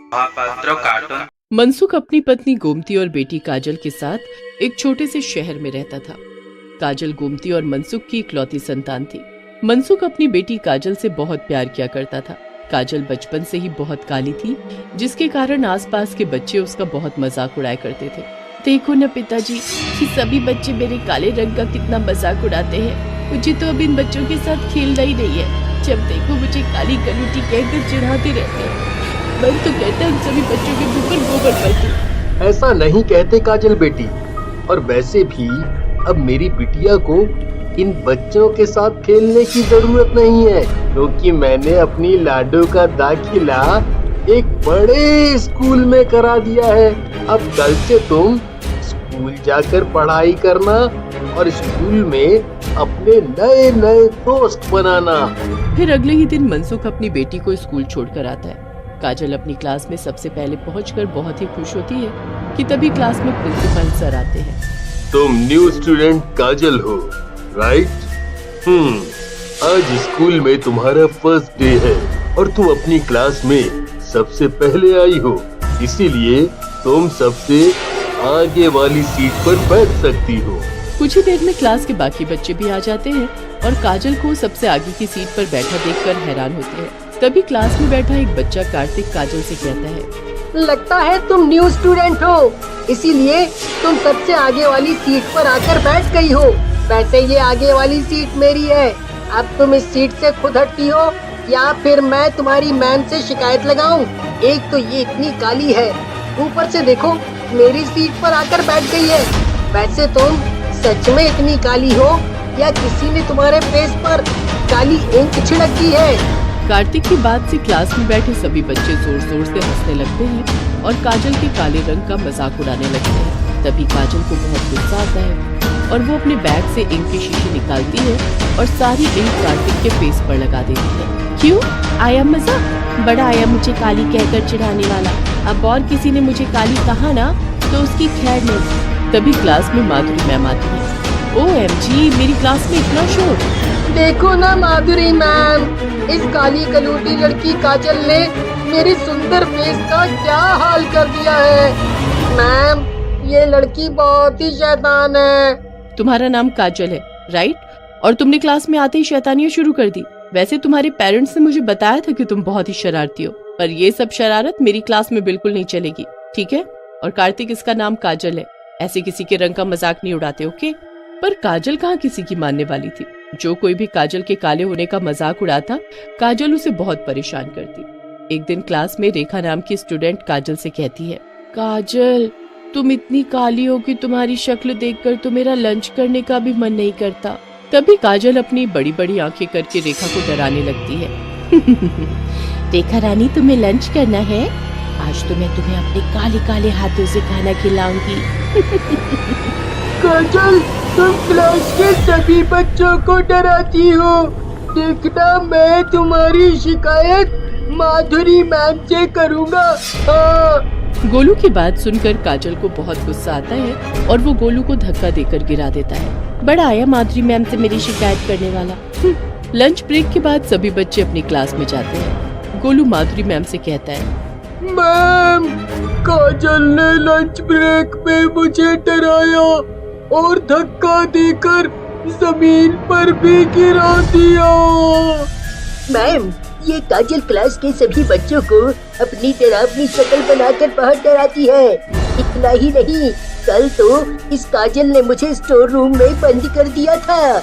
Mohapatra cartoon. Mansukh अपनी पत्नी गोमती और बेटी काजल के साथ एक छोटे से शहर में रहता था। काजल गोमती और मनसुख की इकलौती संतान थी। मनसुख अपनी बेटी काजल से बहुत प्यार किया करता था। काजल बचपन से ही बहुत काली थी, जिसके कारण आसपास के बच्चे उसका बहुत मजाक उड़ाया करते थे। देखो न पिताजी, कि सभी बच्चे मेरे काले रंग का कितना मजाक उड़ाते हैं। मुझे तो अब इन बच्चों के साथ खेलना ही नहीं है। जब देखो मुझे काली कलूटी कहकर चिढ़ाते रहते हैं। मन तो कहता है इन सभी बच्चों के मुंह पर गोबर पलटूं। ऐसा नहीं कहते काजल बेटी। और वैसे भी अब मेरी बिटिया को इन बच्चों के साथ खेलने की जरूरत नहीं है, क्योंकि मैंने अपनी लाडो का दाखिला एक बड़े स्कूल में करा दिया है। अब कल से तुम स्कूल जाकर पढ़ाई करना और स्कूल में अपने नए नए दोस्त बनाना। फिर अगले ही दिन मनसुख अपनी बेटी को स्कूल छोड़कर आता है। काजल अपनी क्लास में सबसे पहले पहुंचकर बहुत ही खुश होती है कि तभी क्लास में प्रिंसिपल सर आते हैं। तुम न्यू स्टूडेंट काजल हो, राइट? आज स्कूल में तुम्हारा फर्स्ट डे है और तुम अपनी क्लास में सबसे पहले आई हो, इसीलिए तुम सबसे आगे वाली सीट पर बैठ सकती हो। कुछ ही देर में क्लास के बाकी बच्चे भी आ जाते हैं और काजल को सबसे आगे की सीट पर बैठा देखकर हैरान होते हैं। तभी क्लास में बैठा एक बच्चा कार्तिक काजल से कहता है, लगता है तुम न्यू स्टूडेंट हो, इसीलिए तुम सबसे आगे वाली सीट पर आकर बैठ गई हो। वैसे ये आगे वाली सीट मेरी है। अब तुम इस सीट से खुद हटती हो या फिर मैं तुम्हारी मैम से शिकायत लगाऊं? एक तो ये इतनी काली है, ऊपर से देखो मेरी सीट पर आकर बैठ गई है। वैसे तुम सच में इतनी काली हो या किसी ने तुम्हारे फेस पर काली इंक छिड़क दी है? कार्तिक की बात से क्लास में बैठे सभी बच्चे जोर जोर से हंसने लगते हैं और काजल के काले रंग का मजाक उड़ाने लगते हैं। तभी काजल को बहुत गुस्सा आता है और वो अपने बैग से इंक की शीशी निकालती है और सारी इंक कार्तिक के फेस पर लगा देती है। क्यों आया मजा? बड़ा आया मुझे काली कहकर चिढ़ाने वाला। अब और किसी ने मुझे काली कहा ना तो उसकी खैर नहीं। तभी क्लास में माधुरी मैम आती है। OMG, मेरी क्लास में इतना शोर। देखो ना माधुरी मैम, इस काली कलूटी लड़की काजल ने मेरे सुंदर फेस का क्या हाल कर दिया है। मैम, ये लड़की बहुत ही शैतान है। तुम्हारा नाम काजल है, राइट? और तुमने क्लास में आते ही शैतानियां शुरू कर दी। वैसे तुम्हारे पेरेंट्स ने मुझे बताया था कि तुम बहुत ही शरारती हो, पर ये सब शरारत मेरी क्लास में बिल्कुल नहीं चलेगी, ठीक है? और कार्तिक, इसका नाम काजल है। ऐसे किसी के रंग का मजाक नहीं उड़ाते, ओके? पर काजल कहाँ किसी की मानने वाली थी। जो कोई भी काजल के काले होने का मजाक उड़ाता, काजल उसे बहुत परेशान करती। एक दिन क्लास में रेखा नाम की स्टूडेंट काजल से कहती है, काजल तुम इतनी काली हो कि तुम्हारी शक्ल देखकर तो मेरा लंच करने का भी मन नहीं करता। तभी काजल अपनी बड़ी बड़ी आंखें करके रेखा को डराने लगती है। रेखा रानी, तुम्हें लंच करना है? आज तो मैं तुम्हें अपने काले काले हाथों से खाना खिलाऊंगी। काजल, तुम क्लास के सभी बच्चों को डराती हो। देखना, मैं तुम्हारी शिकायत माधुरी मैम से करूँगा। हाँ। गोलू की बात सुनकर काजल को बहुत गुस्सा आता है और वो गोलू को धक्का देकर गिरा देता है। बड़ा आया माधुरी मैम से मेरी शिकायत करने वाला। लंच ब्रेक के बाद सभी बच्चे अपनी क्लास में जाते हैं। गोलू माधुरी मैम से कहता है, मैम, काजल ने लंच ब्रेक में मुझे डराया और धक्का देकर जमीन पर भी गिरा दिया। मैम, ये काजल क्लास के सभी बच्चों को अपनी डरावनी शक्ल बनाकर बहुत डराती है। इतना ही नहीं, कल तो इस काजल ने मुझे स्टोर रूम में बंद कर दिया था।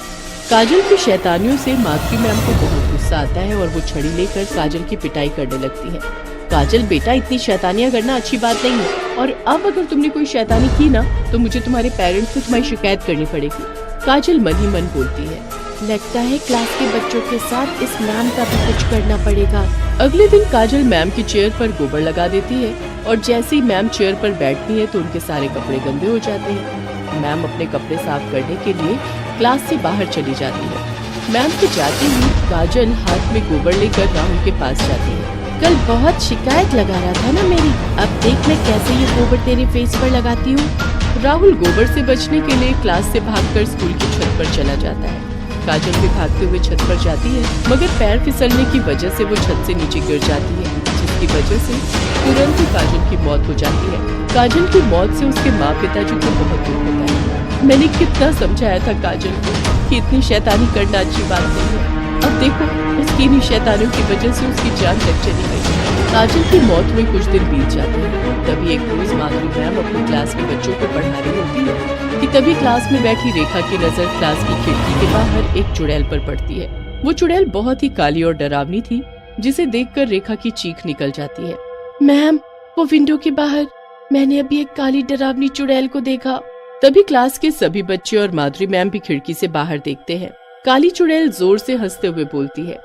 काजल की शैतानियों से माधुरी मैम को बहुत गुस्सा आता है और वो छड़ी लेकर काजल की पिटाई करने लगती है। काजल बेटा, इतनी शैतानियां करना अच्छी बात नहीं है, और अब अगर तुमने कोई शैतानी की ना तो मुझे तुम्हारे पेरेंट्स से तुम्हारी शिकायत करनी पड़ेगी। काजल मन ही मन बोलती है, लगता है क्लास के बच्चों के साथ इस मैम का भी कुछ करना पड़ेगा। अगले दिन काजल मैम की चेयर पर गोबर लगा देती है और जैसे ही मैम चेयर पर बैठती है तो उनके सारे कपड़े गंदे हो जाते हैं। मैम अपने कपड़े साफ करने के लिए क्लास से बाहर चली जाती है। मैम के जाते ही काजल हाथ में गोबर लेकर राहुल के पास जाती है। कल बहुत शिकायत लगा रहा था ना मेरी, अब देख मैं कैसे ये गोबर तेरे फेस पर लगाती हूँ। राहुल गोबर से बचने के लिए क्लास से भागकर स्कूल की छत पर चला जाता है। काजल भी भागते हुए छत पर जाती है, मगर पैर फिसलने की वजह से वो छत से नीचे गिर जाती है। जिसकी वजह से तुरंत ही काजल की मौत हो जाती है। काजल की मौत से उसके माँ पिताजी को बहुत दुख होता है। मैंने कितना समझाया था काजल को कि इतनी शैतानी करना अच्छी बात नहीं है। अब देखो उसकी इन्हीं शैतानियों की वजह से उसकी जान तक चली गई। काजल की मौत हुई कुछ दिन बीत जाते हैं। तभी एक रोज माधुरी मैम अपनी क्लास के बच्चों को पढ़ा रही होती है कि तभी क्लास में बैठी रेखा की नजर क्लास की खिड़की के बाहर एक चुड़ैल पर पड़ती है। वो चुड़ैल बहुत ही काली और डरावनी थी, जिसे देखकर रेखा की चीख निकल जाती है। मैम, वो विंडो के बाहर मैंने अभी एक काली डरावनी चुड़ैल को देखा। तभी क्लास के सभी बच्चे और माधुरी मैम भी खिड़की से बाहर देखते हैं। काली चुड़ैल जोर से हंसते हुए बोलती है,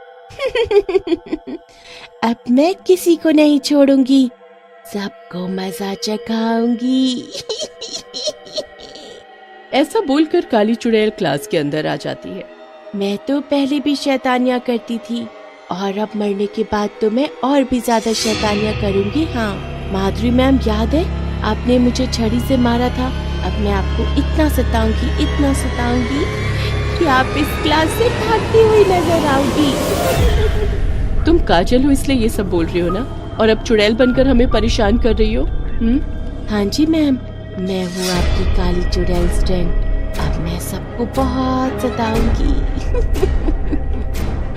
अब मैं किसी को नहीं छोड़ूंगी, सबको मजा चखाऊंगी। ऐसा बोलकर काली चुड़ैल क्लास के अंदर आ जाती है। मैं तो पहले भी शैतानियां करती थी और अब मरने के बाद तो मैं और भी ज्यादा शैतानियां करूंगी। हाँ माधुरी मैम, याद है आपने मुझे छड़ी से मारा था? अब मैं आपको इतना सताऊंगी कि आप इस क्लास से भागती हुई नजर आओगी। तुम काजल हो इसलिए ये सब बोल रही हो ना, और अब चुड़ैल बनकर हमें परेशान कर रही हो? हाँ जी मैम, मैं हूँ आपकी काली चुड़ैल स्टैंड। अब मैं सबको बहुत सताऊंगी।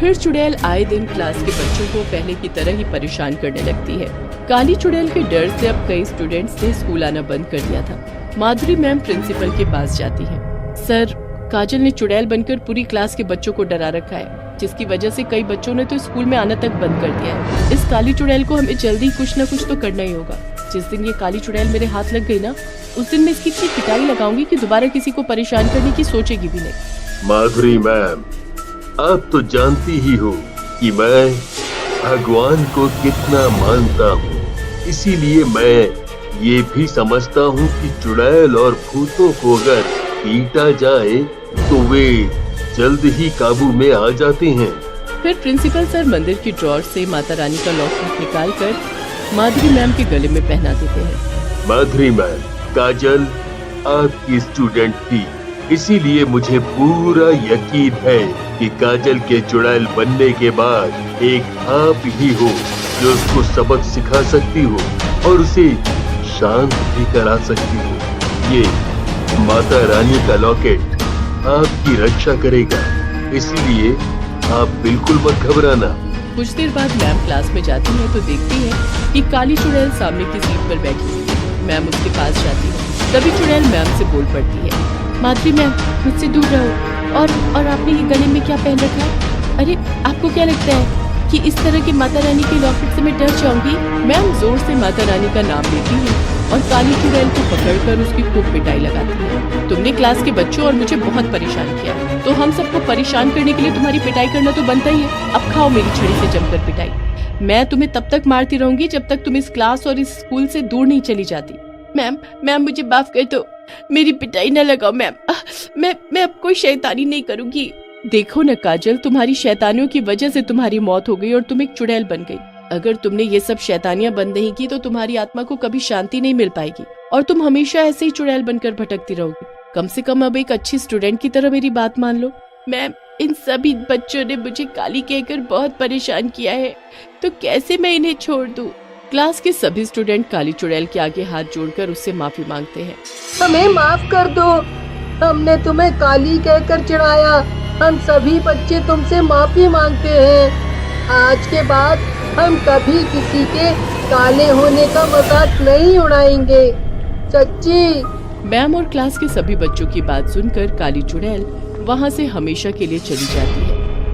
फिर चुड़ैल आए दिन क्लास के बच्चों को पहले की तरह ही परेशान करने लगती है। काली चुड़ैल के डर से अब कई स्टूडेंट्स ने स्कूल आना बंद कर दिया था। माधुरी मैम प्रिंसिपल के पास जाती है। सर, काजल ने चुड़ैल बनकर पूरी क्लास के बच्चों को डरा रखा है, जिसकी वजह से कई बच्चों ने तो स्कूल में आना तक बंद कर दिया है। इस काली चुड़ैल को हमें जल्दी कुछ न कुछ तो करना ही होगा। जिस दिन ये काली चुड़ैल मेरे हाथ लग गई ना, उस दिन मैं इसकी इतनी पिटाई लगाऊंगी कि दोबारा किसी को परेशान करने की सोचेगी भी नहीं। माधुरी मैम, आप तो जानती ही हो कि मैं भगवान को कितना मानता हूँ, इसीलिए मैं ये भी समझता हूँ कि चुड़ैल और भूतों को अगर पीटा जाए तो वे जल्द ही काबू में आ जाते हैं। फिर प्रिंसिपल सर मंदिर की ड्रॉर से माता रानी का लॉकेट निकालकर माधुरी मैम के गले में पहना देते हैं। माधुरी मैम, काजल आपकी स्टूडेंट थी, इसीलिए मुझे पूरा यकीन है कि काजल के चुड़ैल बनने के बाद एक आप ही हो जो उसको सबक सिखा सकती हो और उसे शांत भी करा सकती हो। ये माता रानी का लॉकेट आपकी रक्षा करेगा, इसीलिए आप बिल्कुल मत घबराना। कुछ देर बाद मैम क्लास में जाती है तो देखती है कि काली चुड़ैल सामने की सीट पर बैठी हुई है। मैम उसके पास जाती है। तभी चुड़ैल मैम से बोल पड़ती है, माधुरी मैम, मुझसे दूर रहो। और आपने ये गले में क्या पहन रखा है? अरे आपको क्या लगता है कि इस तरह की माता रानी के लॉकेट से मैं डर जाऊंगी? मैम जोर से माता रानी का नाम लेती है और काली चुड़ैल को पकड़कर उसकी खूब पिटाई लगाती है। तुमने क्लास के बच्चों और मुझे बहुत परेशान किया, तो हम सबको परेशान करने के लिए तुम्हारी पिटाई करना तो बनता ही है। अब खाओ मेरी छड़ी से जमकर पिटाई। मैं तुम्हें तब तक मारती रहूंगी जब तक तुम इस क्लास और इस स्कूल से दूर नहीं चली जाती। मैम मुझे माफ कर दो, मेरी पिटाई न लगाओ मैम। मैं अब कोई शैतानी नहीं करूंगी। देखो न काजल, तुम्हारी शैतानियों की वजह से तुम्हारी मौत हो गई और तुम एक चुड़ैल बन गई। अगर तुमने ये सब शैतानियां बंद नहीं की तो तुम्हारी आत्मा को कभी शांति नहीं मिल पाएगी और तुम हमेशा ऐसे ही चुड़ैल बनकर भटकती रहोगी। कम से कम अब एक अच्छी स्टूडेंट की तरह मेरी बात मान लो। मैम, इन सभी बच्चों ने मुझे काली कहकर बहुत परेशान किया है, तो कैसे मैं इन्हें छोड़ दूं? क्लास के सभी स्टूडेंट काली चुड़ैल के आगे हाथ जोड़कर उससे माफी मांगते हैं। हमें माफ कर दो, हमने तुम्हें काली कहकर चिढ़ाया। हम सभी बच्चे तुमसे माफी मांगते हैं। आज के बाद हम कभी किसी के काले होने का मजाक नहीं उड़ाएंगे, सच्ची। मैम और क्लास के सभी बच्चों की बात सुनकर काली चुड़ैल वहाँ से हमेशा के लिए चली जाती है।